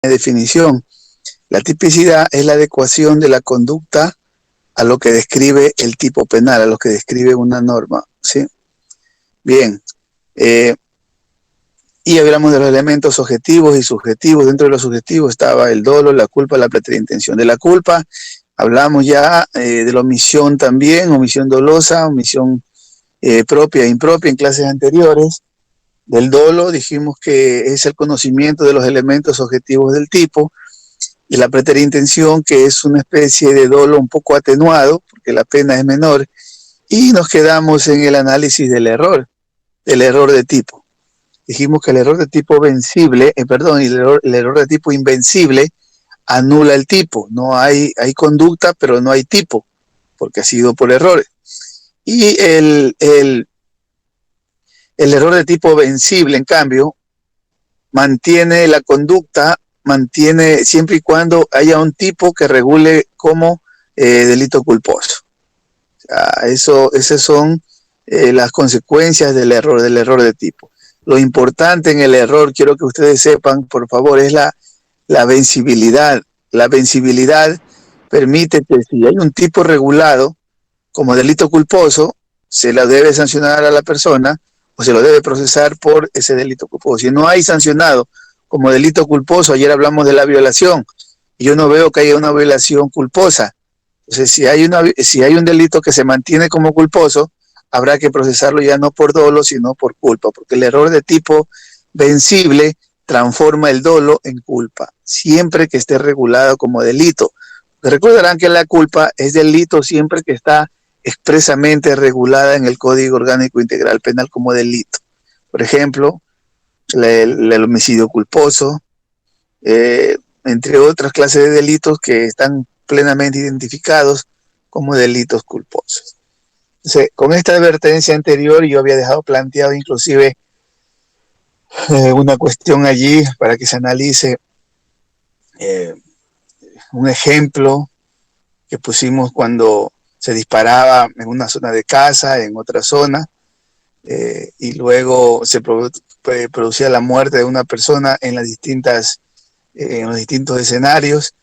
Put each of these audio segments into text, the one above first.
definición. La tipicidad es la adecuación de la conducta a lo que describe el tipo penal, a lo que describe una norma, ¿sí? Bien, y hablamos de los elementos objetivos y subjetivos. Dentro de los subjetivos estaba el dolo, la culpa, la preterintención. De la culpa hablamos ya de la omisión también, omisión dolosa, omisión propia e impropia en clases anteriores. Del dolo dijimos que es el conocimiento de los elementos objetivos del tipo, y la preterintención, que es una especie de dolo un poco atenuado, porque la pena es menor, y nos quedamos en el análisis del error de tipo. Dijimos que el error de tipo vencible, el error de tipo invencible anula el tipo. No hay conducta, pero no hay tipo, porque ha sido por errores. Y el error de tipo vencible, en cambio, mantiene la conducta, mantiene siempre y cuando haya un tipo que regule como delito culposo. O sea, esas son las consecuencias del error de tipo. Lo importante en el error, quiero que ustedes sepan, por favor, es la vencibilidad. La vencibilidad permite que si hay un tipo regulado como delito culposo, se la debe sancionar a la persona o se lo debe procesar por ese delito culposo. Si no hay sancionado como delito culposo, ayer hablamos de la violación, y yo no veo que haya una violación culposa. Entonces, si hay un delito que se mantiene como culposo, habrá que procesarlo ya no por dolo, sino por culpa, porque el error de tipo vencible transforma el dolo en culpa, siempre que esté regulado como delito. Recordarán que la culpa es delito siempre que está expresamente regulada en el Código Orgánico Integral Penal como delito. Por ejemplo, el homicidio culposo, entre otras clases de delitos que están plenamente identificados como delitos culposos. Entonces, con esta advertencia anterior, yo había dejado planteado inclusive una cuestión allí para que se analice un ejemplo que pusimos cuando se disparaba en una zona de casa, en otra zona, y luego se producía la muerte de una persona en los distintos escenarios,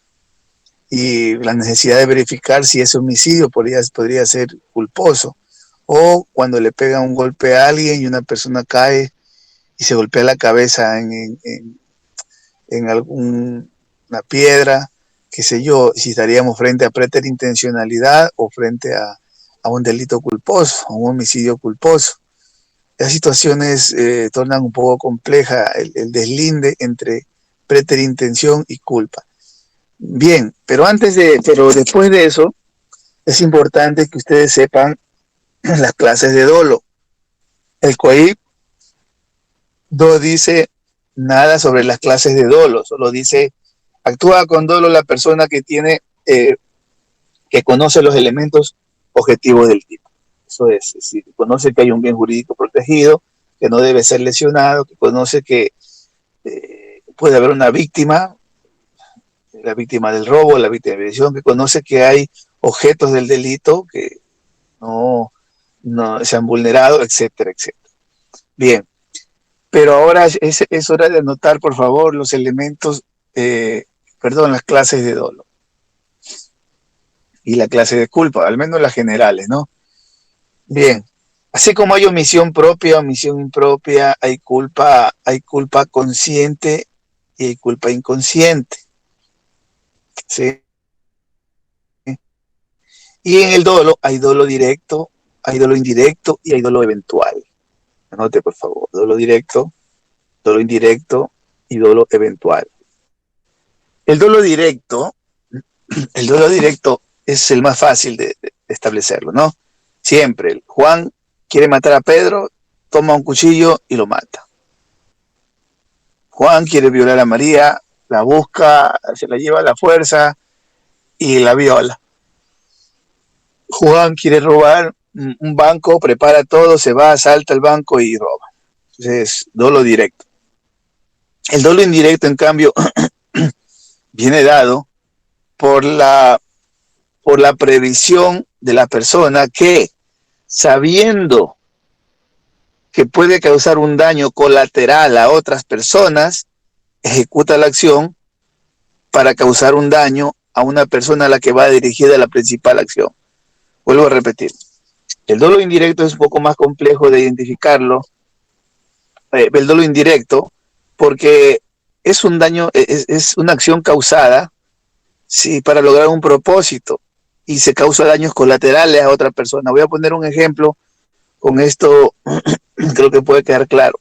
y la necesidad de verificar si ese homicidio podría ser culposo, o cuando le pega un golpe a alguien y una persona cae y se golpea la cabeza en alguna piedra, qué sé yo, si estaríamos frente a preterintencionalidad o frente a un delito culposo, a un homicidio culposo. Las situaciones tornan un poco compleja el deslinde entre preterintención y culpa. Bien, pero después de eso, es importante que ustedes sepan las clases de dolo. El COIP no dice nada sobre las clases de dolo, solo dice: actúa con dolo la persona que que conoce los elementos objetivos del tipo. Eso es decir, que conoce que hay un bien jurídico protegido, que no debe ser lesionado, que conoce que puede haber una víctima, la víctima del robo, la víctima de violación, que conoce que hay objetos del delito que no se han vulnerado, etcétera, etcétera. Bien, pero ahora es hora de anotar, por favor, los elementos, las clases de dolo y la clase de culpa, al menos las generales, ¿no? Bien, así como hay omisión propia, omisión impropia, hay culpa consciente y hay culpa inconsciente, ¿sí? Y en el dolo hay dolo directo, hay dolo indirecto y hay dolo eventual. Anote, por favor, dolo directo, dolo indirecto y dolo eventual. El dolo directo es el más fácil de establecerlo, ¿no? Siempre, Juan quiere matar a Pedro, toma un cuchillo y lo mata. Juan quiere violar a María, la busca, se la lleva a la fuerza y la viola. Juan quiere robar un banco, prepara todo, se va, asalta el banco y roba. Entonces, dolo directo. El dolo indirecto, en cambio, viene dado por la previsión de la persona que, sabiendo que puede causar un daño colateral a otras personas, ejecuta la acción para causar un daño a una persona a la que va dirigida la principal acción. Vuelvo a repetir, el dolo indirecto es un poco más complejo de identificarlo, el dolo indirecto, porque es un daño, es una acción causada, sí, para lograr un propósito y se causa daños colaterales a otra persona. Voy a poner un ejemplo, con esto creo que puede quedar claro.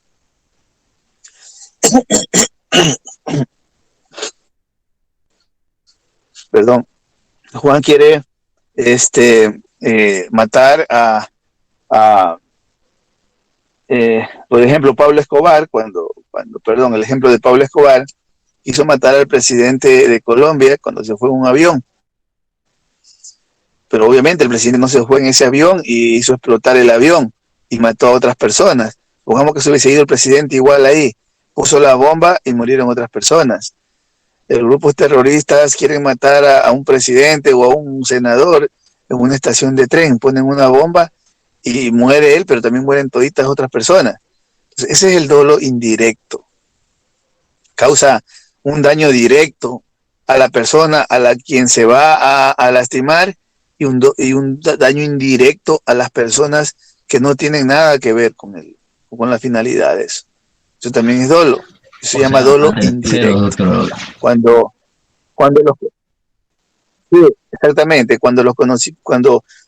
Perdón, Juan quiere matar a por ejemplo, Pablo Escobar, perdón, el ejemplo de Pablo Escobar, quiso matar al presidente de Colombia cuando se fue en un avión. Pero obviamente el presidente no se fue en ese avión y hizo explotar el avión y mató a otras personas. Pongamos que se hubiese ido el presidente igual ahí, puso la bomba y murieron otras personas. Los grupos terroristas quieren matar a un presidente o a un senador en una estación de tren, ponen una bomba y muere él, pero también mueren toditas otras personas. Entonces, ese es el dolo indirecto. Causa un daño directo a la persona a la quien se va a lastimar y un daño indirecto a las personas que no tienen nada que ver con las finalidades. Eso también es dolo. Eso se llama dolo indirecto. Cuando los, sí, exactamente, cuando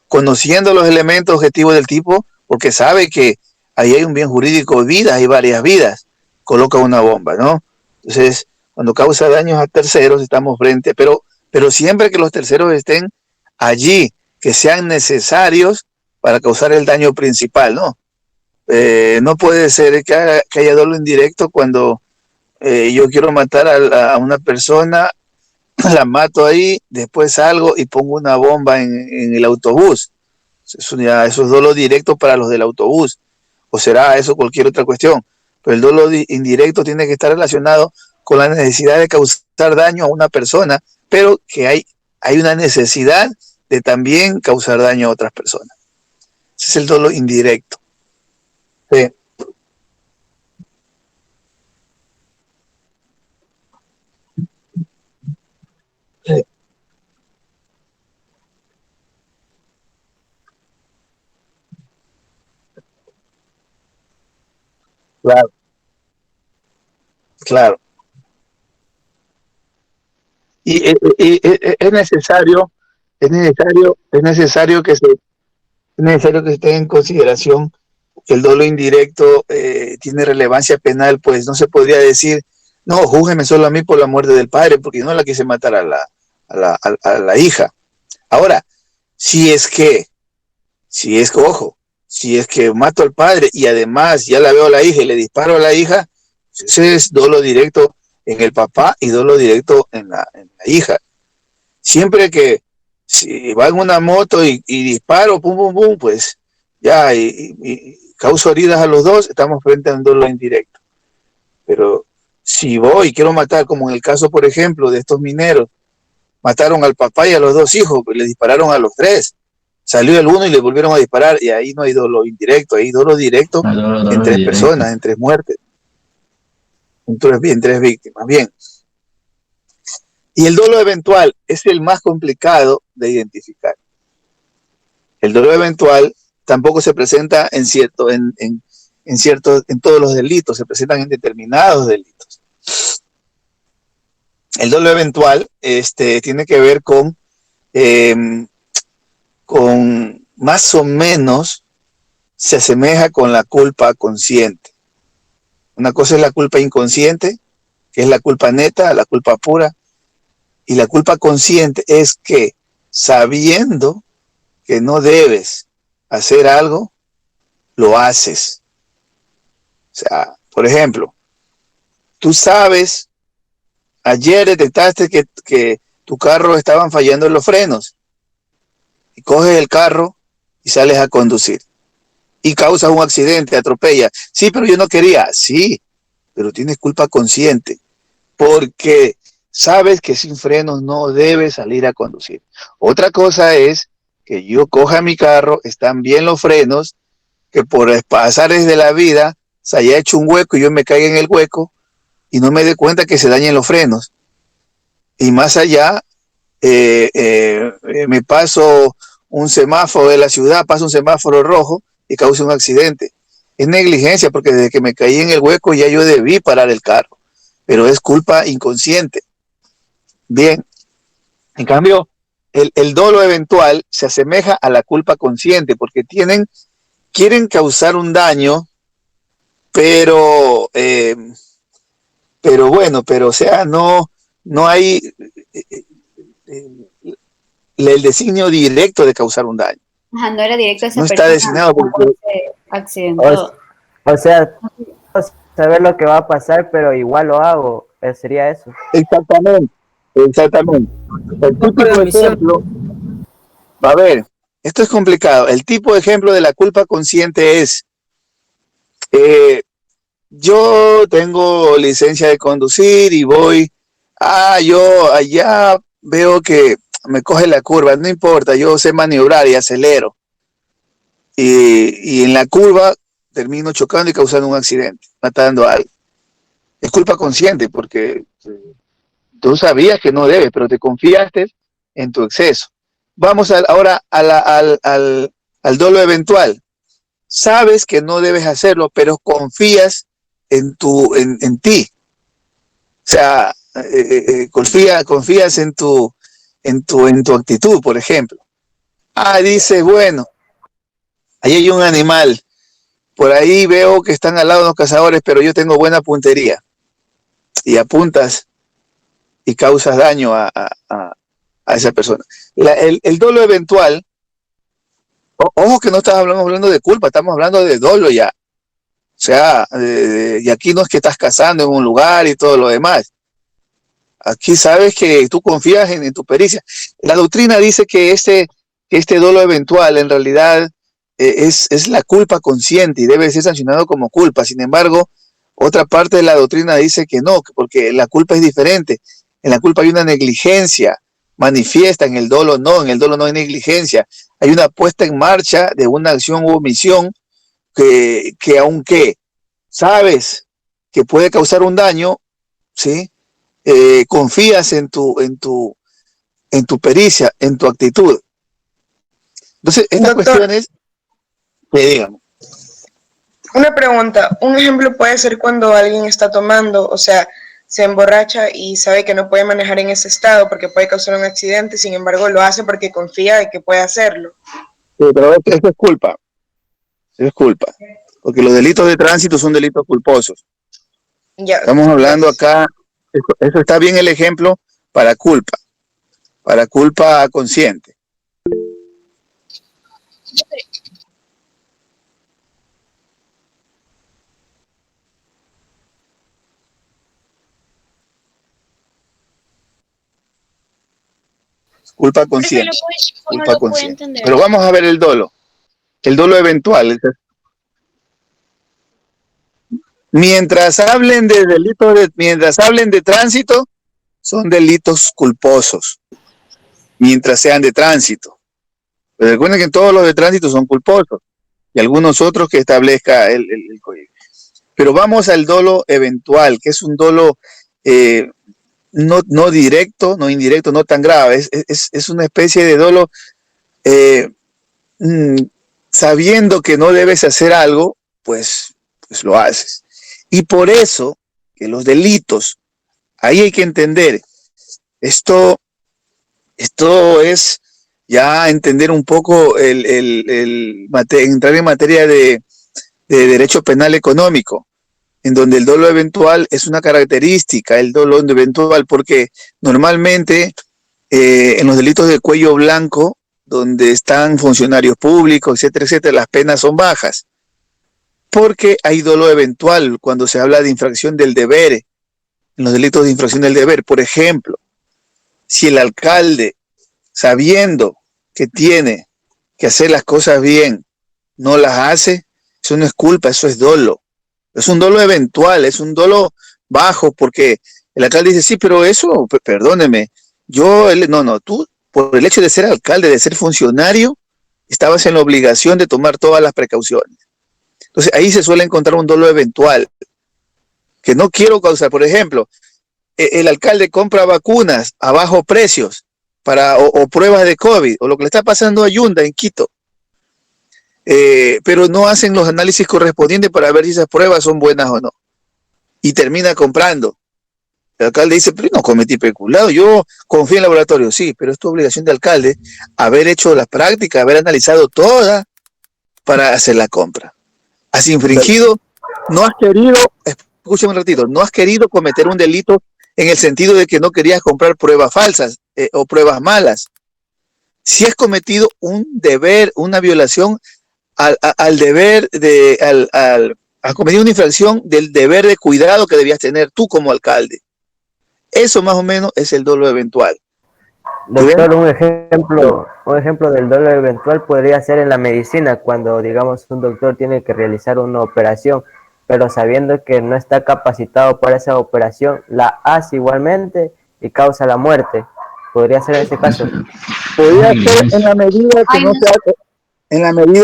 conociendo los elementos objetivos del tipo, porque sabe que ahí hay un bien jurídico, vidas, hay varias vidas, coloca una bomba, ¿no? Entonces, cuando causa daños a terceros, estamos frente, pero siempre que los terceros estén allí, que sean necesarios para causar el daño principal, ¿no? No puede ser que haya dolo indirecto cuando yo quiero matar a una persona, la mato ahí, después salgo y pongo una bomba en el autobús. Eso es dolo directo para los del autobús, o será eso cualquier otra cuestión, pero el dolo indirecto tiene que estar relacionado con la necesidad de causar daño a una persona, pero que hay una necesidad de también causar daño a otras personas. Ese es el dolo indirecto. Sí. Sí. Claro, claro. Es necesario, es necesario que se tenga en consideración que el dolo indirecto tiene relevancia penal, pues no se podría decir, no, júzgueme solo a mí por la muerte del padre, porque yo no la quise matar a la hija. Ahora, si es que, ojo, si es que mato al padre y además ya la veo a la hija y le disparo a la hija, ese es dolo directo en el papá y dolo directo en la hija. Siempre que si va en una moto y disparo, pum, pum, pum, pues ya, y causo heridas a los dos, estamos frente a un dolo indirecto. Pero si voy y quiero matar, como en el caso, por ejemplo, de estos mineros, mataron al papá y a los dos hijos, pues le dispararon a los tres. Salió el uno y le volvieron a disparar, y ahí no hay dolo indirecto, hay dolo directo en tres Directo. personas, en tres muertes, en tres víctimas. Bien. Y el dolo eventual es el más complicado de identificar. El dolo eventual tampoco se presenta en todos los delitos, se presentan en determinados delitos. El dolo eventual tiene que ver con más o menos se asemeja con la culpa consciente. Una cosa es la culpa inconsciente, que es la culpa neta, la culpa pura, y la culpa consciente es que sabiendo que no debes hacer algo, lo haces. O sea, por ejemplo, tú sabes, ayer detectaste que tu carro estaban fallando en los frenos y coges el carro y sales a conducir y causas un accidente, atropella. Sí, pero yo no quería. Sí, pero tienes culpa consciente porque sabes que sin frenos no debes salir a conducir. Otra cosa es que yo coja mi carro, están bien los frenos, que por pasares de la vida se haya hecho un hueco y yo me caiga en el hueco y no me dé cuenta que se dañen los frenos. y más allá, me paso un semáforo de la ciudad, paso un semáforo rojo y causa un accidente. Es negligencia porque desde que me caí en el hueco ya yo debí parar el carro, pero es culpa inconsciente. Bien, en cambio, el dolo eventual se asemeja a la culpa consciente porque quieren causar un daño, pero, pero o sea, no hay el designio directo de causar un daño. Ajá, no era directo a esa No está persona designado porque... se accidentó. O sea, saber lo que va a pasar, pero igual lo hago. Sería eso. Exactamente, exactamente. El típico ejemplo, a ver, esto es complicado. El tipo de ejemplo de la culpa consciente es, yo tengo licencia de conducir y voy, yo allá veo que me coge la curva, no importa, yo sé maniobrar y acelero. Y en la curva termino chocando y causando un accidente, matando a alguien. Es culpa consciente porque tú sabías que no debes, pero te confiaste en tu exceso. Vamos ahora al dolo eventual. Sabes que no debes hacerlo, pero confías en ti. O sea, confías en tu actitud, por ejemplo. Dices, bueno, ahí hay un animal, por ahí veo que están al lado de los cazadores, pero yo tengo buena puntería. Y apuntas y causas daño a esa persona. El dolo eventual, ojo que no estamos hablando de culpa, estamos hablando de dolo ya. O sea, y aquí no es que estás cazando en un lugar y todo lo demás. Aquí sabes que tú confías en tu pericia. La doctrina dice que este dolo eventual en realidad es la culpa consciente y debe ser sancionado como culpa. Sin embargo, otra parte de la doctrina dice que no, porque la culpa es diferente. En la culpa hay una negligencia manifiesta, en el dolo no hay negligencia. Hay una puesta en marcha de una acción u omisión que aunque sabes que puede causar un daño, ¿sí? Confías en tu pericia, en tu actitud. Entonces, estas cuestiones, digamos. Una pregunta, un ejemplo puede ser cuando alguien está tomando, o sea, se emborracha y sabe que no puede manejar en ese estado porque puede causar un accidente, sin embargo lo hace porque confía de que puede hacerlo. Sí, pero eso es culpa. Eso es culpa. Porque los delitos de tránsito son delitos culposos. Ya, estamos hablando acá, eso está bien el ejemplo para culpa consciente. Culpa consciente. Culpa consciente. Pero vamos a ver el dolo eventual. Mientras hablen de tránsito, son delitos culposos. Mientras sean de tránsito. Pero recuerden que todos los de tránsito son culposos. Y algunos otros que establezca el código. Pero vamos al dolo eventual, que es un dolo no directo, no indirecto, no tan grave. Es una especie de dolo sabiendo que no debes hacer algo, pues lo haces. Y por eso que los delitos, ahí hay que entender, esto es ya entender un poco entrar en materia de derecho penal económico, en donde el dolo eventual es una característica, el dolo eventual, porque normalmente en los delitos de cuello blanco, donde están funcionarios públicos, etcétera, etcétera, las penas son bajas. Porque hay dolo eventual cuando se habla de infracción del deber, en los delitos de infracción del deber. Por ejemplo, si el alcalde, sabiendo que tiene que hacer las cosas bien, no las hace, eso no es culpa, eso es dolo. Es un dolo eventual, es un dolo bajo, porque el alcalde dice, sí, pero eso, perdóneme, tú, por el hecho de ser alcalde, de ser funcionario, estabas en la obligación de tomar todas las precauciones. Entonces ahí se suele encontrar un dolo eventual, que no quiero causar. Por ejemplo, el alcalde compra vacunas a bajos precios o pruebas de COVID, o lo que le está pasando a Yunda en Quito, pero no hacen los análisis correspondientes para ver si esas pruebas son buenas o no, y termina comprando. El alcalde dice, pero no cometí peculado, yo confío en el laboratorio. Sí, pero es tu obligación de alcalde haber hecho la práctica, haber analizado toda para hacer la compra. Has infringido, no has querido, escúchame un ratito, no has querido cometer un delito en el sentido de que no querías comprar pruebas falsas o pruebas malas. Si has cometido un deber, una violación al deber has cometido una infracción del deber de cuidado que debías tener tú como alcalde. Eso más o menos es el dolo eventual. Doctor, un ejemplo del dolo eventual podría ser en la medicina, cuando, digamos, un doctor tiene que realizar una operación, pero sabiendo que no está capacitado para esa operación, la hace igualmente y causa la muerte. ¿Podría ser en ese caso? Podría ser en la medida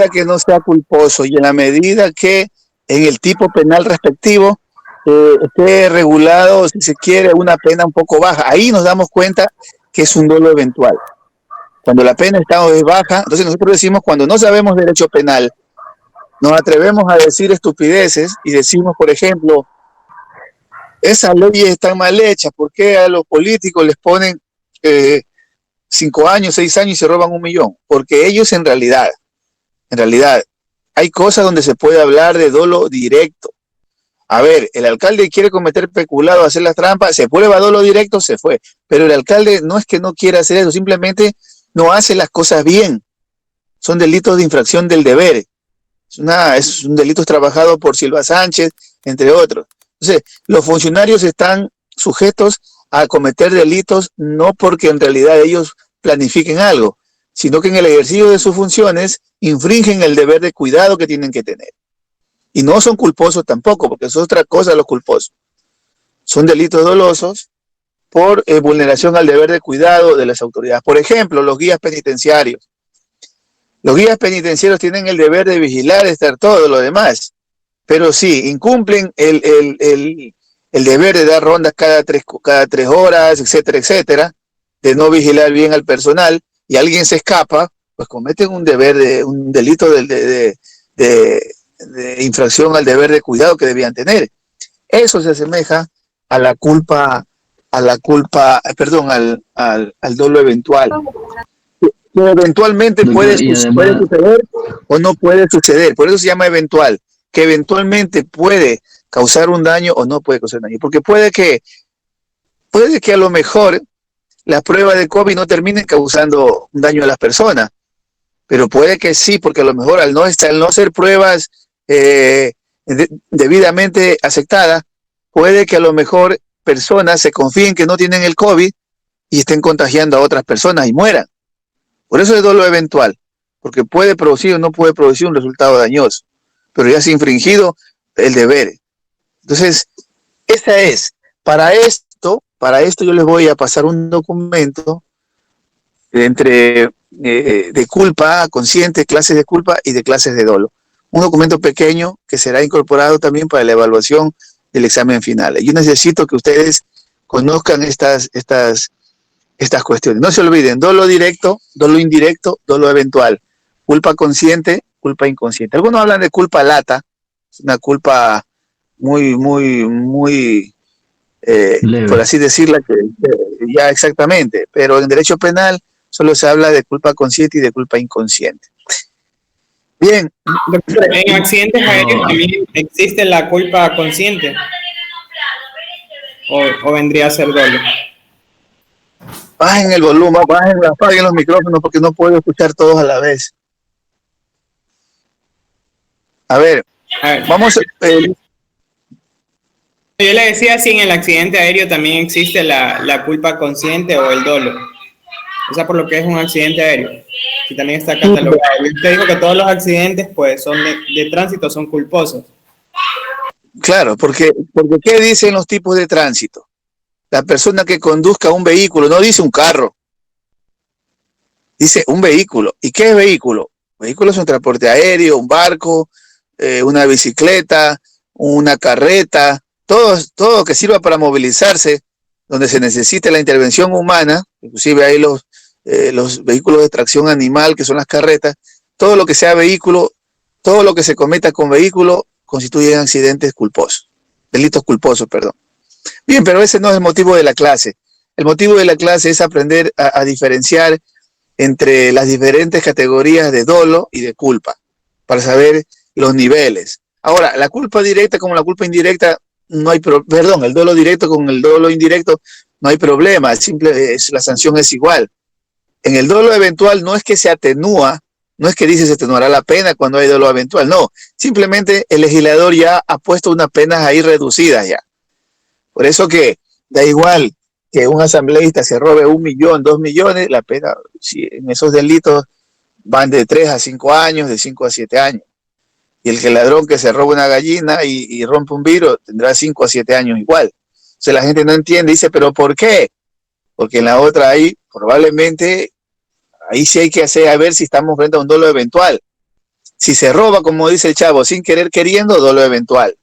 que no sea culposo y en la medida que en el tipo penal respectivo esté regulado, si se quiere, una pena un poco baja. Ahí nos damos cuenta que es un dolo eventual. Cuando la pena está baja, entonces nosotros decimos, cuando no sabemos derecho penal, nos atrevemos a decir estupideces y decimos, por ejemplo, esas leyes están mal hechas, ¿por qué a los políticos les ponen 5 años, 6 años y se roban 1 millón? Porque ellos en realidad, hay cosas donde se puede hablar de dolo directo. A ver, el alcalde quiere cometer peculado, hacer las trampas, se prueba dolo directo, se fue. Pero el alcalde no es que no quiera hacer eso, simplemente no hace las cosas bien. Son delitos de infracción del deber. Es un delito trabajado por Silva Sánchez, entre otros. Entonces, los funcionarios están sujetos a cometer delitos no porque en realidad ellos planifiquen algo, sino que en el ejercicio de sus funciones infringen el deber de cuidado que tienen que tener. Y no son culposos tampoco, porque es otra cosa los culposos. Son delitos dolosos por vulneración al deber de cuidado de las autoridades. Por ejemplo, los guías penitenciarios. Los guías penitenciarios tienen el deber de vigilar, estar todo lo demás, pero sí, incumplen el deber de dar rondas cada tres horas, etcétera, etcétera, de no vigilar bien al personal, y alguien se escapa, pues cometen un delito de infracción al deber de cuidado que debían tener. Eso se asemeja a la culpa, al dolo eventual, que eventualmente puede suceder o no puede suceder. Por eso se llama eventual, que eventualmente puede causar un daño o no puede causar daño, porque puede que a lo mejor las pruebas de COVID no terminen causando un daño a las personas, pero puede que sí, porque a lo mejor al no ser pruebas debidamente aceptadas, puede que a lo mejor personas se confíen que no tienen el COVID y estén contagiando a otras personas y mueran. Por eso es dolo eventual, porque puede producir o no puede producir un resultado dañoso, pero ya se ha infringido el deber. Entonces, esa es. Para esto yo les voy a pasar un documento de culpa consciente, clases de culpa y de clases de dolo. Un documento pequeño que será incorporado también para la evaluación del examen final. Yo necesito que ustedes conozcan estas cuestiones. No se olviden, dolo directo, dolo indirecto, dolo eventual, culpa consciente, culpa inconsciente. Algunos hablan de culpa lata, es una culpa muy por así decirla, ya exactamente, pero en derecho penal solo se habla de culpa consciente y de culpa inconsciente. Bien. En accidentes aéreos también existe la culpa consciente, o vendría a ser dolo. Bajen el volumen, apaguen los micrófonos porque no puedo escuchar todos a la vez. A ver. Vamos. Yo le decía si en el accidente aéreo también existe la culpa consciente o el dolo. O sea, por lo que es un accidente aéreo. Si también está catalogado. Usted dijo que todos los accidentes pues son de tránsito son culposos. Claro, porque ¿qué dicen los tipos de tránsito? La persona que conduzca un vehículo, no dice un carro. Dice un vehículo. ¿Y qué es vehículo? Vehículo es un transporte aéreo, un barco, una bicicleta, una carreta, todo que sirva para movilizarse donde se necesite la intervención humana, inclusive hay los vehículos de tracción animal, que son las carretas, todo lo que sea vehículo, todo lo que se cometa con vehículo constituyen accidentes culposos, delitos culposos, perdón. Bien, pero ese no es el motivo de la clase. El motivo de la clase es aprender a diferenciar entre las diferentes categorías de dolo y de culpa, para saber los niveles. Ahora, la culpa directa como la culpa indirecta, no hay perdón, el dolo directo con el dolo indirecto, no hay problema, la sanción es igual. En el dolo eventual no es que se atenúa, no es que dice se atenuará la pena cuando hay dolo eventual, no, simplemente el legislador ya ha puesto unas penas ahí reducidas ya. Por eso que da igual que un asambleísta se robe 1 millón, 2 millones, la pena, si en esos delitos van de 3 a 5 años, de 5 a 7 años. Y el que ladrón que se roba una gallina y rompe un vidrio tendrá 5 a 7 años igual. O sea, la gente no entiende, dice, ¿pero por qué? Porque en la otra ahí probablemente, ahí sí hay que hacer a ver si estamos frente a un dolo eventual. Si se roba, como dice el chavo, sin querer queriendo, dolo eventual.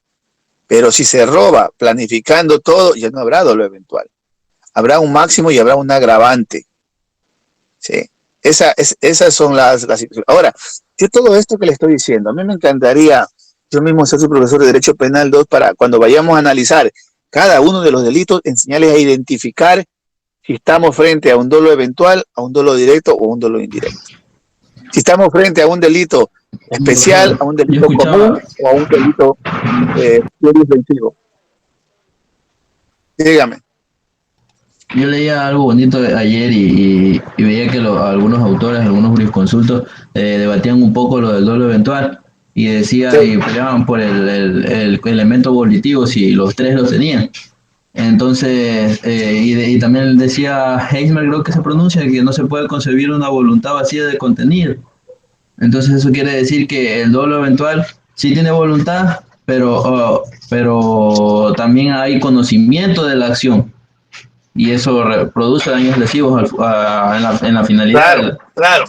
Pero si se roba planificando todo, ya no habrá dolo eventual. Habrá un máximo y habrá un agravante. ¿Sí? Esas son las situaciones. Ahora, yo todo esto que le estoy diciendo, a mí me encantaría, yo mismo ser su profesor de Derecho Penal 2, para cuando vayamos a analizar cada uno de los delitos, enseñarles a identificar si estamos frente a un dolo eventual, a un dolo directo o un dolo indirecto. Si estamos frente a un delito especial, a un delito común o a un delito ofensivo. Dígame. Yo leía algo bonito ayer y veía que algunos autores, algunos jurisconsultos debatían un poco lo del dolo eventual y decía, sí, y peleaban por el elemento volitivo si los tres lo tenían. Entonces, y también decía Heismer, creo que se pronuncia, que no se puede concebir una voluntad vacía de contenido. Entonces eso quiere decir que el dolo eventual sí tiene voluntad, pero también hay conocimiento de la acción. Y eso produce daños lesivos en la finalidad. Claro, claro.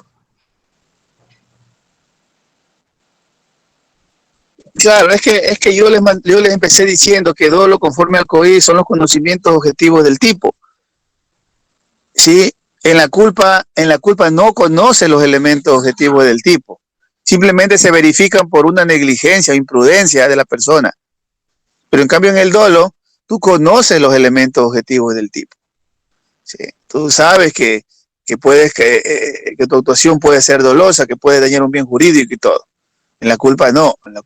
Claro, es que yo les empecé diciendo que dolo conforme al COI son los conocimientos objetivos del tipo. ¿Sí? En la culpa no conoce los elementos objetivos del tipo. Simplemente se verifican por una negligencia o imprudencia de la persona. Pero en cambio en el dolo, tú conoces los elementos objetivos del tipo. ¿Sí? Tú sabes que tu actuación puede ser dolosa, que puede dañar un bien jurídico y todo. En la culpa no. La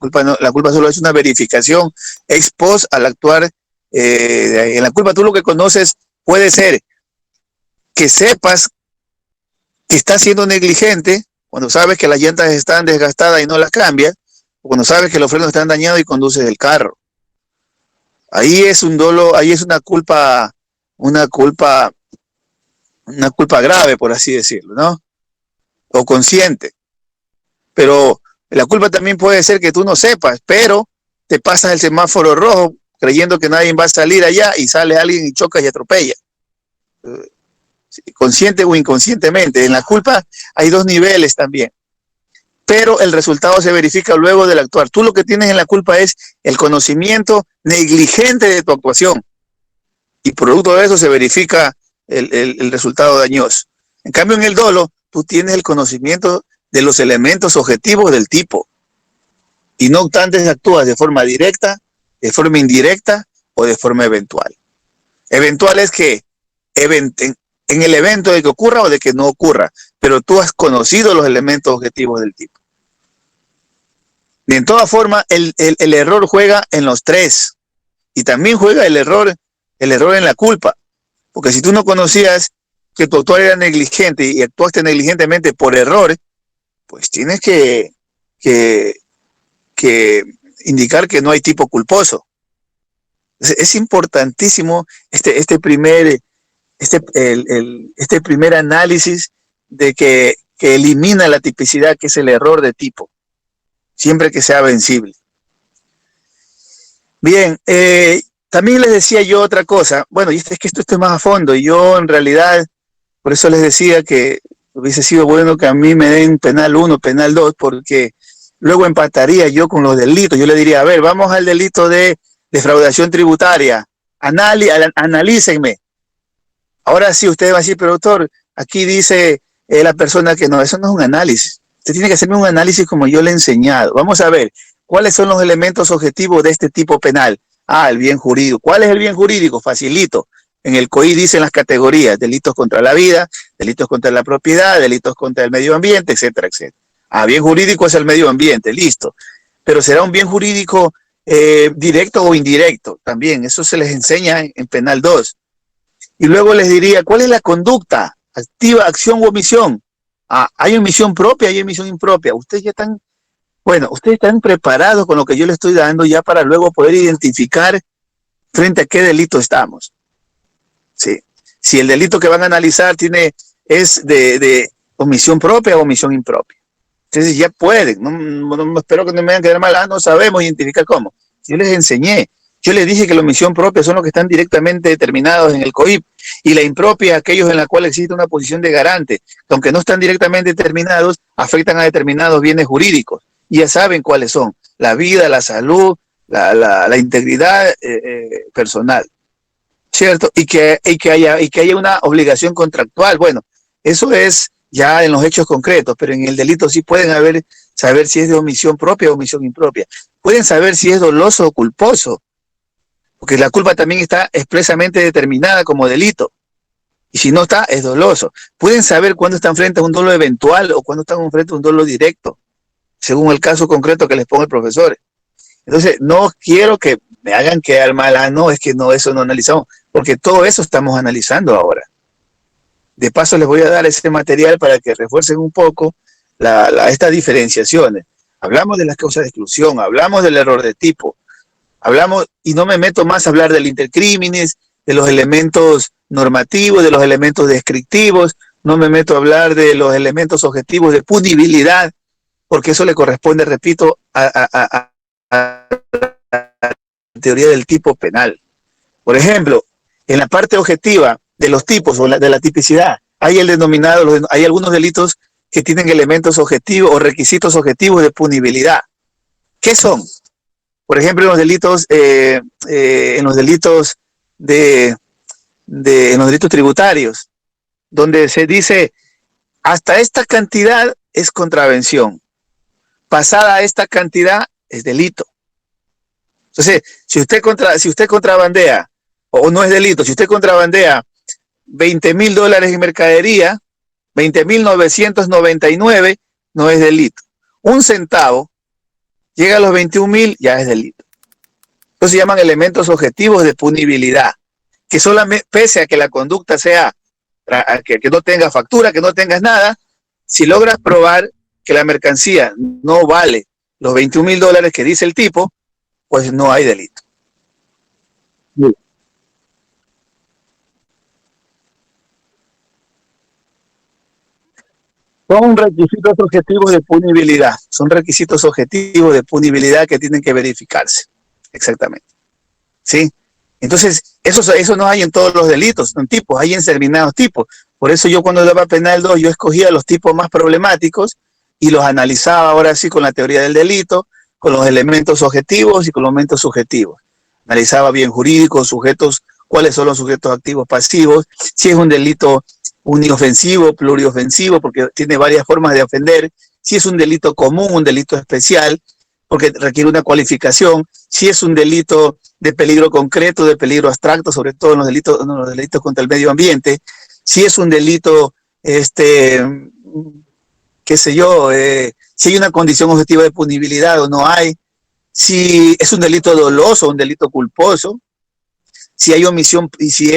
culpa solo es una verificación ex post al actuar. En la culpa tú lo que conoces puede ser que sepas que estás siendo negligente cuando sabes que las llantas están desgastadas y no las cambias, o cuando sabes que los frenos están dañados y conduces el carro. Ahí es un dolo, ahí es una culpa grave, por así decirlo, ¿no? O consciente. Pero la culpa también puede ser que tú no sepas, pero te pasas el semáforo rojo creyendo que nadie va a salir allá y sale alguien y choca y atropella. Consciente o inconscientemente. En la culpa hay dos niveles también. Pero el resultado se verifica luego del actuar. Tú lo que tienes en la culpa es el conocimiento negligente de tu actuación. Y producto de eso se verifica el resultado dañoso. En cambio, en el dolo, tú tienes el conocimiento de los elementos objetivos del tipo. Y no obstante, actúas de forma directa, de forma indirecta o de forma eventual. Eventual es que en el evento de que ocurra o de que no ocurra, pero tú has conocido los elementos objetivos del tipo. Y en toda forma, el error juega en los tres. Y también juega el error en la culpa. Porque si tú no conocías que tu actuar era negligente y actuaste negligentemente por error, pues tienes que indicar que no hay tipo culposo. Es importantísimo este primer análisis de que elimina la tipicidad, que es el error de tipo, siempre que sea vencible. Bien, también les decía yo otra cosa. Bueno, y es que esto es más a fondo, y yo en realidad, por eso les decía que hubiese sido bueno que a mí me den penal 1, penal 2, porque luego empataría yo con los delitos. Yo le diría, a ver, vamos al delito de defraudación tributaria, analícenme Ahora sí, usted va a decir, pero doctor, aquí dice la persona que no, eso no es un análisis. Usted tiene que hacerme un análisis como yo le he enseñado. Vamos a ver, ¿cuáles son los elementos objetivos de este tipo penal? Ah, el bien jurídico. ¿Cuál es el bien jurídico? Facilito. En el COI dicen las categorías: delitos contra la vida, delitos contra la propiedad, delitos contra el medio ambiente, etcétera, etcétera. Ah, bien jurídico es el medio ambiente, listo. Pero será un bien jurídico directo o indirecto también. Eso se les enseña en Penal 2. Y luego les diría, ¿cuál es la conducta? Activa, acción u omisión. Ah, hay omisión propia, hay omisión impropia. Ustedes ya están, bueno, ustedes están preparados con lo que yo les estoy dando ya para luego poder identificar frente a qué delito estamos. Sí. Si el delito que van a analizar es de omisión propia o omisión impropia. Entonces ya pueden, no espero que no me vayan a quedar mal, no sabemos identificar cómo. Yo les enseñé, yo les dije que la omisión propia son los que están directamente determinados en el COIP, y la impropia aquellos en la cual existe una posición de garante, que aunque no están directamente determinados, afectan a determinados bienes jurídicos, y ya saben cuáles son: la vida, la salud, la integridad personal, ¿cierto? Y que haya una obligación contractual. Bueno, eso es ya en los hechos concretos, pero en el delito sí pueden saber si es de omisión propia o omisión impropia. Pueden saber si es doloso o culposo, porque la culpa también está expresamente determinada como delito. Y si no está, es doloso. Pueden saber cuándo están frente a un dolo eventual o cuándo están frente a un dolo directo, según el caso concreto que les ponga el profesor. Entonces, no quiero que me hagan quedar mal, no, es que no, eso no analizamos, porque todo eso estamos analizando ahora. De paso les voy a dar ese material para que refuercen un poco estas diferenciaciones. Hablamos de las causas de exclusión, hablamos del error de tipo, hablamos, y no me meto más a hablar del intercrímenes, de los elementos normativos, de los elementos descriptivos, no me meto a hablar de los elementos objetivos de punibilidad, porque eso le corresponde, repito, a la teoría del tipo penal. Por ejemplo, en la parte objetiva de los tipos o de la tipicidad, hay hay algunos delitos que tienen elementos objetivos o requisitos objetivos de punibilidad. ¿Qué son? Por ejemplo, en los delitos tributarios, donde se dice hasta esta cantidad es contravención, pasada esta cantidad es delito. Entonces, si usted contrabandea, o no es delito, si usted contrabandea $20,000 en mercadería, 20,999 no es delito. 1 centavo llega a los 21,000, ya es delito. Entonces se llaman elementos objetivos de punibilidad, que solamente, pese a que la conducta sea, que no tenga factura, que no tengas nada, si logras probar que la mercancía no vale los $21,000 que dice el tipo, pues no hay delito. Son requisitos objetivos de punibilidad. Son requisitos objetivos de punibilidad que tienen que verificarse. Exactamente. ¿Sí? Entonces, eso no hay en todos los delitos, en tipos, hay en determinados tipos. Por eso yo cuando daba Penal 2, yo escogía los tipos más problemáticos y los analizaba ahora sí con la teoría del delito, con los elementos objetivos y con los elementos subjetivos. Analizaba bien jurídicos, sujetos, cuáles son los sujetos activos pasivos, si es un delito uniofensivo, pluriofensivo, porque tiene varias formas de ofender, si es un delito común, un delito especial, porque requiere una cualificación, si es un delito de peligro concreto, de peligro abstracto, sobre todo en los delitos contra el medio ambiente, si es un delito, qué sé yo, si hay una condición objetiva de punibilidad o no hay, si es un delito doloso, un delito culposo, si hay omisión, y si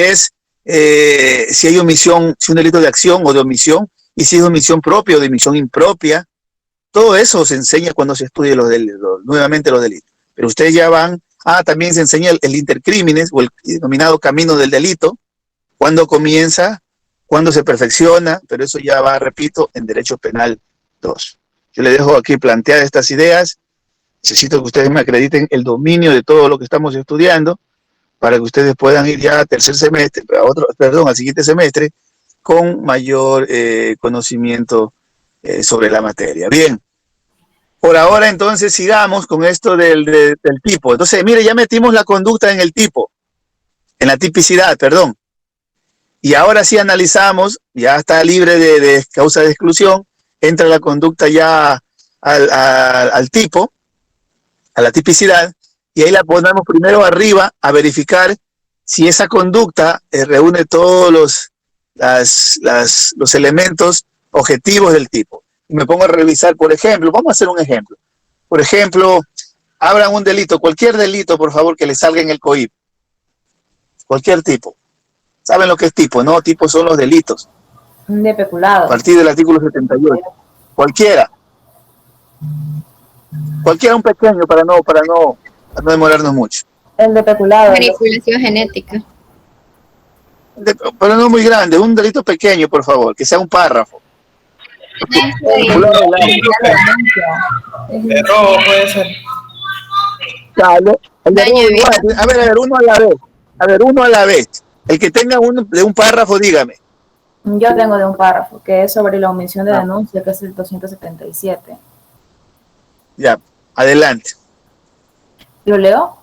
hay omisión, si un delito de acción o de omisión, y si es omisión propia o de omisión impropia. Todo eso se enseña cuando se estudia nuevamente los delitos. Pero ustedes ya van, también se enseña el intercrímenes o el denominado camino del delito, cuándo comienza, cuándo se perfecciona, pero eso ya va, repito, en Derecho Penal 2. Yo les dejo aquí planteadas estas ideas. Necesito que ustedes me acrediten el dominio de todo lo que estamos estudiando, para que ustedes puedan ir ya al siguiente semestre, con mayor conocimiento sobre la materia. Bien, por ahora entonces sigamos con esto del tipo. Entonces, mire, ya metimos la conducta en el tipo, en la tipicidad, perdón. Y ahora sí analizamos, ya está libre de causa de exclusión, entra la conducta ya al tipo, a la tipicidad, y ahí la ponemos primero arriba a verificar si esa conducta reúne todos los elementos objetivos del tipo. Y me pongo a revisar, por ejemplo, vamos a hacer un ejemplo. Por ejemplo, abran un delito, cualquier delito, por favor, que le salga en el COIP. Cualquier tipo. ¿Saben lo que es tipo? No, tipos son los delitos. De peculado. A partir del artículo 78. Cualquiera. Cualquiera un pequeño para no demorarnos mucho. El de peculado. Manipulación genética. Pero no muy grande, un delito pequeño, por favor, que sea un párrafo. De robo puede ser. Dale. A ver, uno a la vez. A ver, uno a la vez. El que tenga uno de un párrafo, dígame. Yo tengo de un párrafo, que es sobre la omisión de denuncia, que es el 277. Ya, adelante. ¿Lo leo?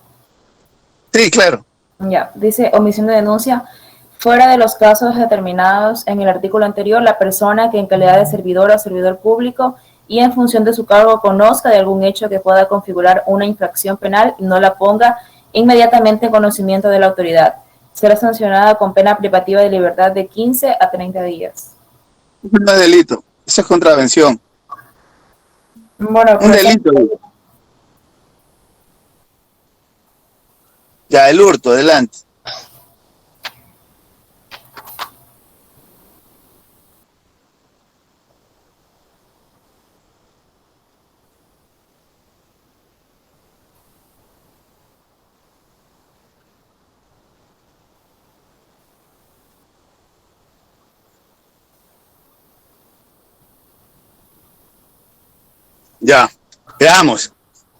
Sí, claro. Ya, dice omisión de denuncia. Fuera de los casos determinados en el artículo anterior, la persona que en calidad de servidor o servidor público y en función de su cargo conozca de algún hecho que pueda configurar una infracción penal y no la ponga inmediatamente en conocimiento de la autoridad, será sancionada con pena privativa de libertad de 15 a 30 días. No es delito, eso es contravención. Bueno, un delito. Ya, el hurto, adelante. Ya, veamos.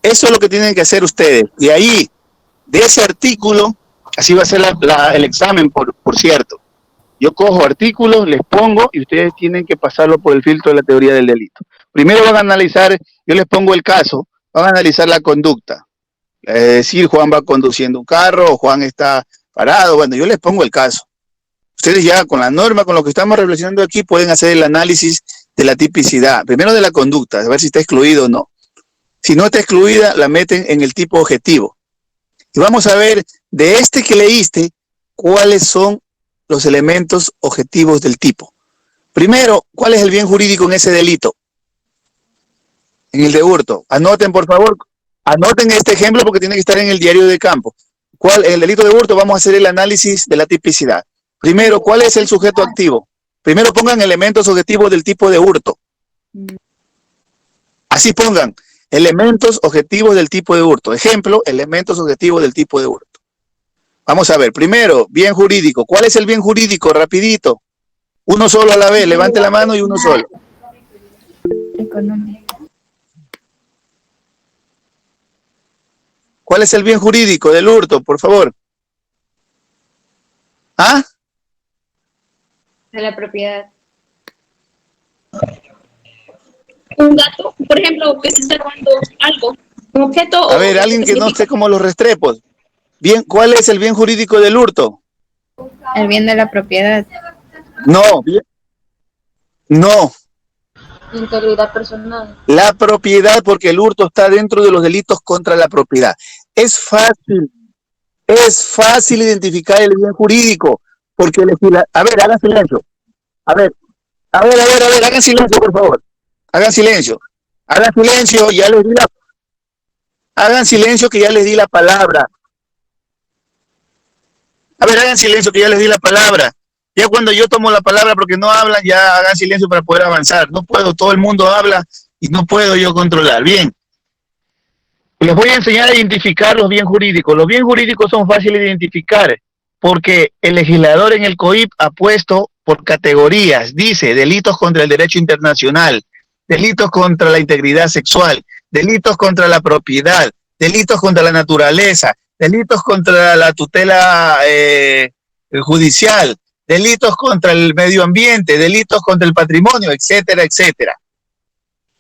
Eso es lo que tienen que hacer ustedes. Y ahí, de ese artículo, así va a ser el examen, por cierto. Yo cojo artículos, les pongo y ustedes tienen que pasarlo por el filtro de la teoría del delito. Primero van a analizar, yo les pongo el caso, van a analizar la conducta. Es decir, Juan va conduciendo un carro, o Juan está parado, bueno, yo les pongo el caso. Ustedes ya con la norma, con lo que estamos reflexionando aquí, pueden hacer el análisis de la tipicidad. Primero de la conducta, a ver si está excluido o no. Si no está excluida, la meten en el tipo objetivo. Y vamos a ver, de este que leíste, cuáles son los elementos objetivos del tipo. Primero, ¿cuál es el bien jurídico en ese delito? En el de hurto. Anoten, por favor, anoten este ejemplo porque tiene que estar en el diario de campo. En el delito de hurto vamos a hacer el análisis de la tipicidad. Primero, ¿cuál es el sujeto activo? Primero pongan elementos objetivos del tipo de hurto. Así pongan, elementos objetivos del tipo de hurto. Ejemplo, elementos objetivos del tipo de hurto. Vamos a ver, primero, bien jurídico. ¿Cuál es el bien jurídico? Rapidito. Uno solo a la vez, levante la mano y uno solo. ¿Cuál es el bien jurídico del hurto, por favor? ¿Ah? De la propiedad. Un gato, por ejemplo, que se está robando algo, un objeto. A ver, alguien que no esté como los Restrepos. Bien, ¿cuál es el bien jurídico del hurto? El bien de la propiedad. No, bien. No. Integridad personal. La propiedad, porque el hurto está dentro de los delitos contra la propiedad. Es fácil identificar el bien jurídico, porque a ver, hagan silencio. A ver, hagan silencio, por favor. Hagan silencio, ya les di hagan silencio que ya les di la palabra. A ver, hagan silencio que ya les di la palabra. Ya cuando yo tomo la palabra porque no hablan, ya hagan silencio para poder avanzar. No puedo, todo el mundo habla y no puedo yo controlar. Bien. Les voy a enseñar a identificar los bien jurídicos. Los bien jurídicos son fáciles de identificar porque el legislador en el COIP ha puesto por categorías. Dice delitos contra el derecho internacional, delitos contra la integridad sexual, delitos contra la propiedad, delitos contra la naturaleza, delitos contra la tutela judicial, delitos contra el medio ambiente, delitos contra el patrimonio, etcétera, etcétera.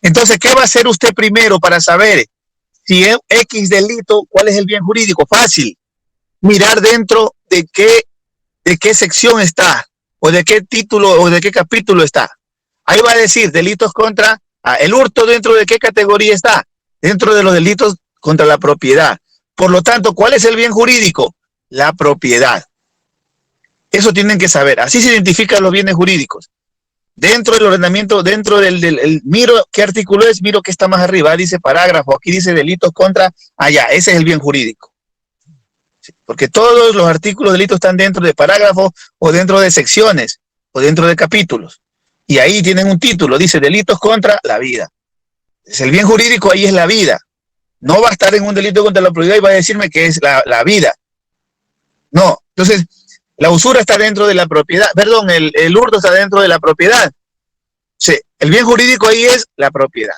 Entonces, ¿qué va a hacer usted primero para saber si es X delito, cuál es el bien jurídico? Fácil. Mirar dentro de qué sección está. o de qué título o de qué capítulo está. Ahí va a decir delitos contra el hurto, ¿dentro de qué categoría está? Dentro de los delitos contra la propiedad. Por lo tanto, ¿cuál es el bien jurídico? La propiedad. Eso tienen que saber. Así se identifican los bienes jurídicos. Dentro del ordenamiento, dentro del miro qué artículo es, miro qué está más arriba, dice parágrafo, aquí dice delitos contra, allá, ese es el bien jurídico. Sí, porque todos los artículos de delitos están dentro de parágrafos o dentro de secciones o dentro de capítulos. Y ahí tienen un título, dice delitos contra la vida. Es el bien jurídico, ahí es la vida. No va a estar en un delito contra la propiedad y va a decirme que es la vida. No, entonces, la usura está dentro de la propiedad, perdón, el hurto está dentro de la propiedad. Sí, el bien jurídico ahí es la propiedad.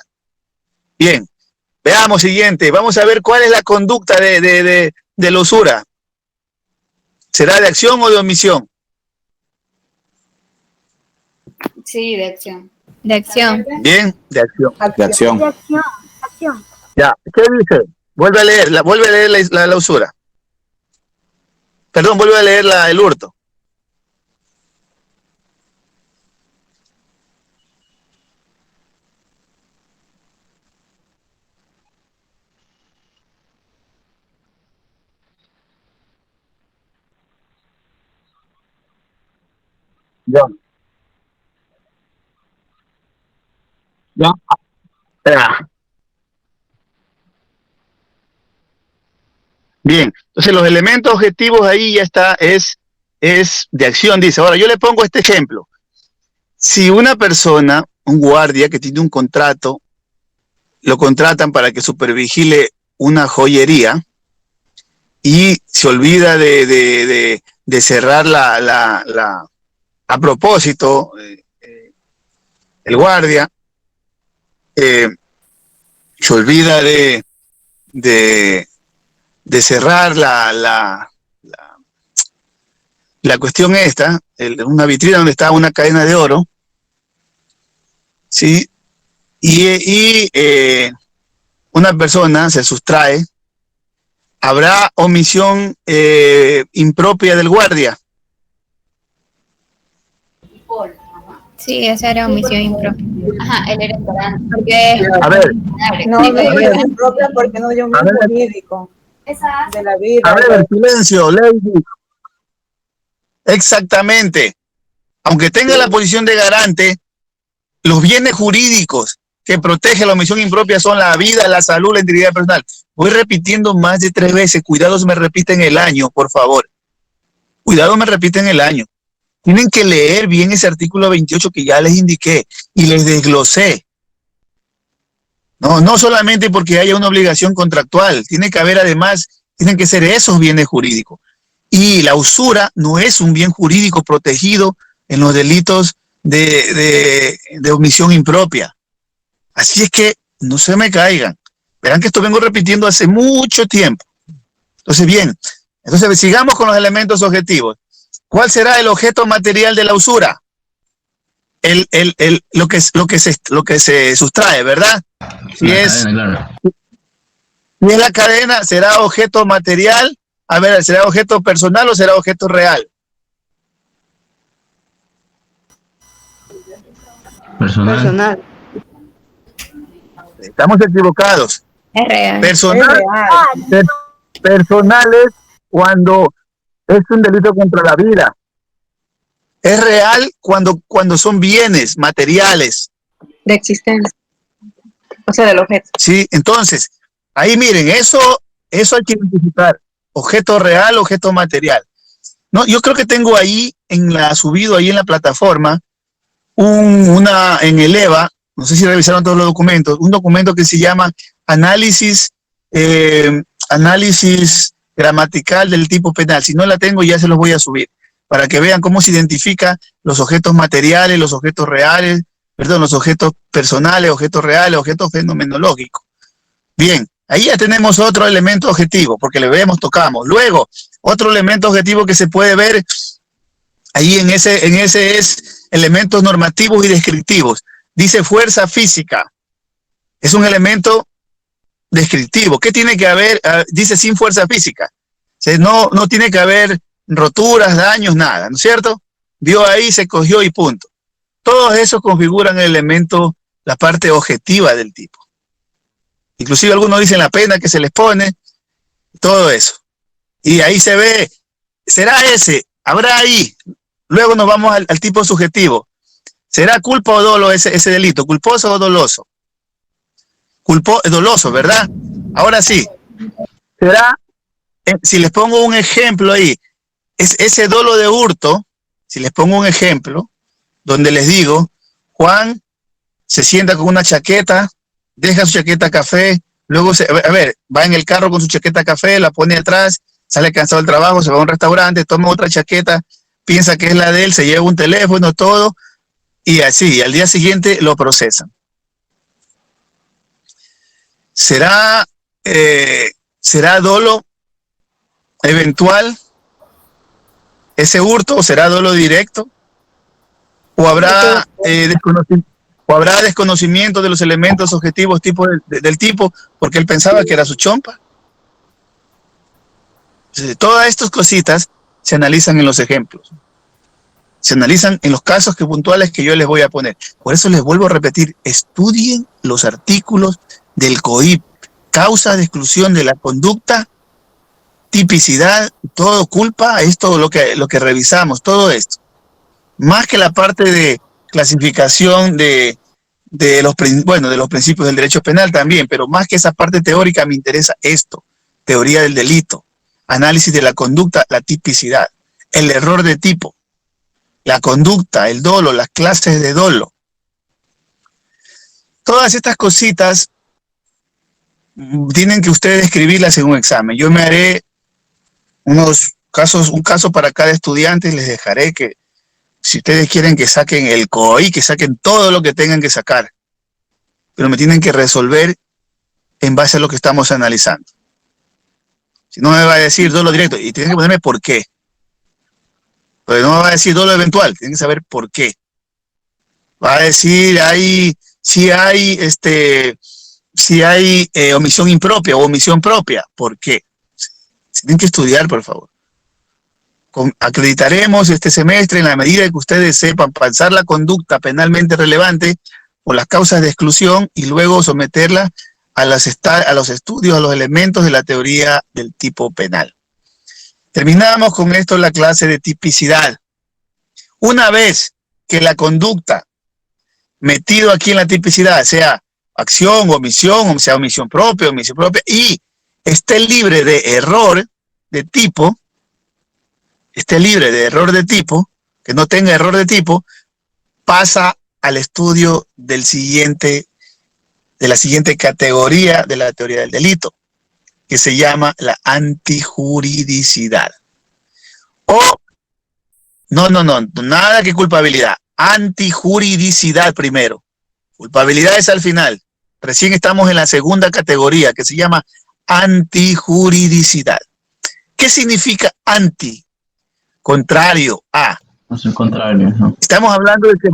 Bien, veamos siguiente, vamos a ver cuál es la conducta de la usura. ¿Será de acción o de omisión? Sí, de acción. De acción. Bien, de acción. De acción. Ya, ¿qué dice? Vuelve a leer la usura. Perdón, vuelve a leer el hurto. Ya. Ya. Ya. Bien, entonces los elementos objetivos ahí ya está, es de acción, dice. Ahora, yo le pongo este ejemplo. Si una persona, un guardia que tiene un contrato, lo contratan para que supervigile una joyería y se olvida de cerrar a propósito, el guardia se olvida de cerrar la cuestión esta, una vitrina donde está una cadena de oro, ¿sí? Y una persona se sustrae, ¿habrá omisión impropia del guardia? Sí, esa era omisión impropia. Ajá, él era ignorante. Porque A ver, No, no es impropia porque no dio un bien jurídico de la vida. a ver, silencio, Lady. Exactamente. Aunque tenga la posición de garante, los bienes jurídicos que protege la omisión impropia son la vida, la salud, la integridad personal. Voy repitiendo más de 3 veces. Cuidado si me repiten el año, por favor. Cuidado me repiten el año. Tienen que leer bien ese artículo 28 que ya les indiqué y les desglosé. No solamente porque haya una obligación contractual, tiene que haber además, tienen que ser esos bienes jurídicos. Y la usura no es un bien jurídico protegido en los delitos de omisión impropia. Así es que no se me caigan. Verán que esto vengo repitiendo hace mucho tiempo. Entonces, bien, entonces sigamos con los elementos objetivos. ¿Cuál será el objeto material de la usura? Lo que se sustrae, ¿verdad? Si es la cadena, ¿será objeto material? A ver, ¿será objeto personal o será objeto real? Personal. Estamos equivocados. es real. Personal es cuando es un delito contra la vida. Es real cuando son bienes materiales. De existencia. O sea, del objeto. Sí, entonces, ahí miren, eso hay que identificar. Objeto real, objeto material. No, yo creo que tengo ahí, subido ahí en la plataforma, en el EVA, no sé si revisaron todos los documentos, un documento que se llama análisis gramatical del tipo penal. Si no la tengo, ya se los voy a subir, para que vean cómo se identifica los objetos materiales, los objetos reales, los objetos personales, objetos reales, objetos fenomenológicos. Bien, ahí ya tenemos otro elemento objetivo, porque le vemos, tocamos. Luego, otro elemento objetivo que se puede ver ahí en ese es elementos normativos y descriptivos. Dice fuerza física. Es un elemento descriptivo. ¿Qué tiene que haber? Dice sin fuerza física. O sea, no tiene que haber roturas, daños, nada, ¿no es cierto? vio ahí, se cogió y punto. Todos esos configuran el elemento, la parte objetiva del tipo. Inclusive algunos dicen la pena que se les pone, todo eso. Y ahí se ve, será ese, habrá ahí. Luego nos vamos al tipo subjetivo. ¿Será culpa o dolo ese delito? ¿Culposo o doloso? Doloso, ¿verdad? Ahora sí. ¿Será? Si les pongo un ejemplo ahí, es ese dolo de hurto, si les pongo un ejemplo, donde les digo, Juan se sienta con una chaqueta, deja su chaqueta café, luego va en el carro con su chaqueta café, la pone atrás, sale cansado del trabajo, se va a un restaurante, toma otra chaqueta, piensa que es la de él, se lleva un teléfono, todo, y así, al día siguiente lo procesan. ¿Será dolo eventual ese hurto o será dolo directo? ¿O habrá desconocimiento de los elementos objetivos del tipo porque él pensaba que era su chompa? Todas estas cositas se analizan en los ejemplos. Se analizan en los casos puntuales que yo les voy a poner. Por eso les vuelvo a repetir, estudien los artículos del COIP, causa de exclusión de la conducta, tipicidad, todo culpa, es todo lo que revisamos, todo esto. Más que la parte de clasificación de los principios del derecho penal también, pero más que esa parte teórica me interesa esto, teoría del delito, análisis de la conducta, la tipicidad, el error de tipo, la conducta, el dolo, las clases de dolo. Todas estas cositas tienen que ustedes escribirlas en un examen. Yo me haré un caso para cada estudiante, les dejaré que si ustedes quieren que saquen el COI, que saquen todo lo que tengan que sacar, pero me tienen que resolver en base a lo que estamos analizando. Si no me va a decir dolo directo, y tienen que ponerme por qué. Pero no me va a decir dolo eventual, tienen que saber por qué. Va a decir si hay omisión impropia o omisión propia, ¿por qué? Tienen que estudiar, por favor. Acreditaremos este semestre en la medida que ustedes sepan pasar la conducta penalmente relevante o las causas de exclusión y luego someterla a los estudios, a los elementos de la teoría del tipo penal. Terminamos con esto la clase de tipicidad. Una vez que la conducta metido aquí en la tipicidad, sea acción o sea omisión propia, y esté libre de error de tipo, que no tenga error de tipo, pasa al estudio de la siguiente categoría de la teoría del delito, que se llama la antijuridicidad. Nada que culpabilidad, antijuridicidad primero. Culpabilidad es al final. Recién estamos en la segunda categoría, que se llama antijuridicidad. ¿Qué significa anti? Contrario a. No es el contrario, ¿no? Estamos hablando de que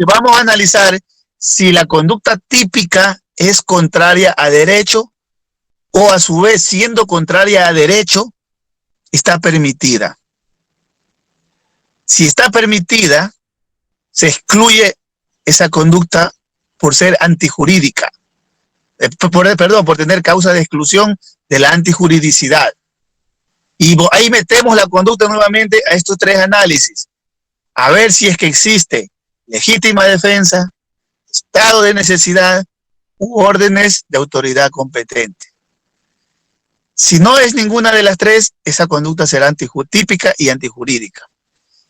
vamos a analizar si la conducta típica es contraria a derecho o a su vez, siendo contraria a derecho, está permitida. Si está permitida, se excluye esa conducta por ser antijurídica. Por tener causa de exclusión de la antijuridicidad. Y ahí metemos la conducta nuevamente a estos tres análisis. A ver si es que existe legítima defensa, estado de necesidad u órdenes de autoridad competente. Si no es ninguna de las tres, esa conducta será típica y antijurídica.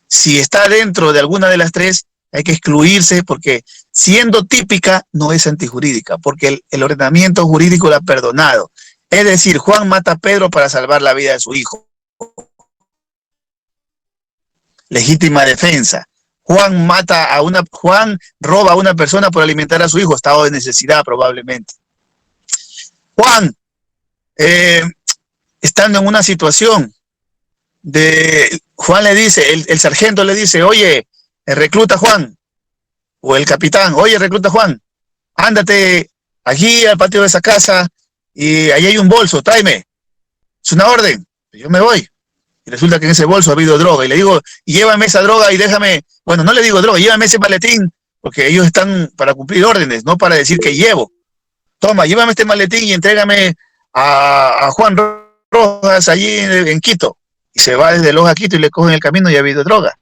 Si está dentro de alguna de las tres, hay que excluirse porque siendo típica no es antijurídica, porque el ordenamiento jurídico la ha perdonado. Es decir, Juan mata a Pedro para salvar la vida de su hijo. Legítima defensa. Juan roba a una persona por alimentar a su hijo, estado de necesidad probablemente. Juan, estando en una situación Juan le dice, el sargento le dice, oye, recluta Juan, o el capitán, oye, recluta Juan, ándate aquí al patio de esa casa y ahí hay un bolso, tráeme. Es una orden, yo me voy. y resulta que en ese bolso ha habido droga, y le digo, llévame esa droga y déjame, bueno, no le digo droga, llévame ese maletín, porque ellos están para cumplir órdenes, no para decir que llevo. Toma, llévame este maletín y entrégame a Juan Rojas allí en Quito. Y se va desde Loja a Quito y le cogen el camino y ha habido droga.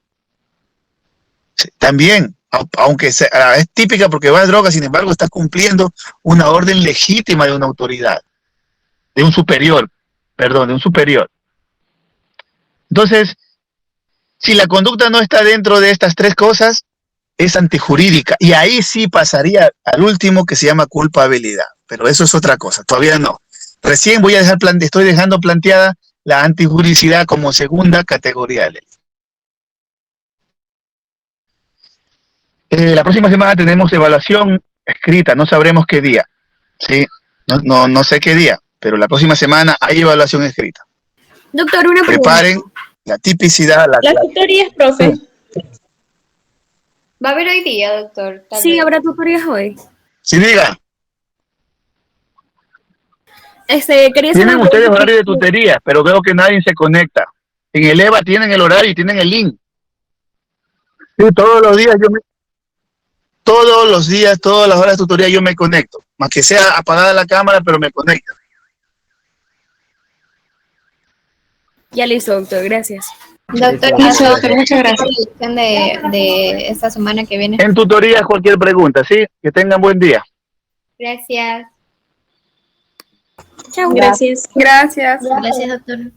También, aunque es típica porque va a droga, sin embargo está cumpliendo una orden legítima de una autoridad, de un superior. Entonces, si la conducta no está dentro de estas tres cosas, es antijurídica, y ahí sí pasaría al último, que se llama culpabilidad, pero eso es otra cosa, todavía no. Recién estoy dejando planteada la antijuridicidad como segunda categoría de ley. La próxima semana tenemos evaluación escrita, no sabremos qué día, ¿sí? No sé qué día, pero la próxima semana hay evaluación escrita. Doctor, una pregunta. Preparen la tipicidad. Las tutorías, profe. Sí. ¿Va a haber hoy día, doctor? Sí, habrá tutorías hoy. Sí, diga. Quería Tienen ustedes horario de tutoría, pero veo que nadie se conecta. En el EVA tienen el horario y tienen el link. Sí, todos los días todas las horas de tutoría yo me conecto. Más que sea apagada la cámara, pero me conecto. Ya listo, doctor, gracias. Doctor, muchas gracias. De esta semana que viene. En tutoría cualquier pregunta, ¿sí? Que tengan buen día. Gracias. Chao. Gracias. Gracias, doctor.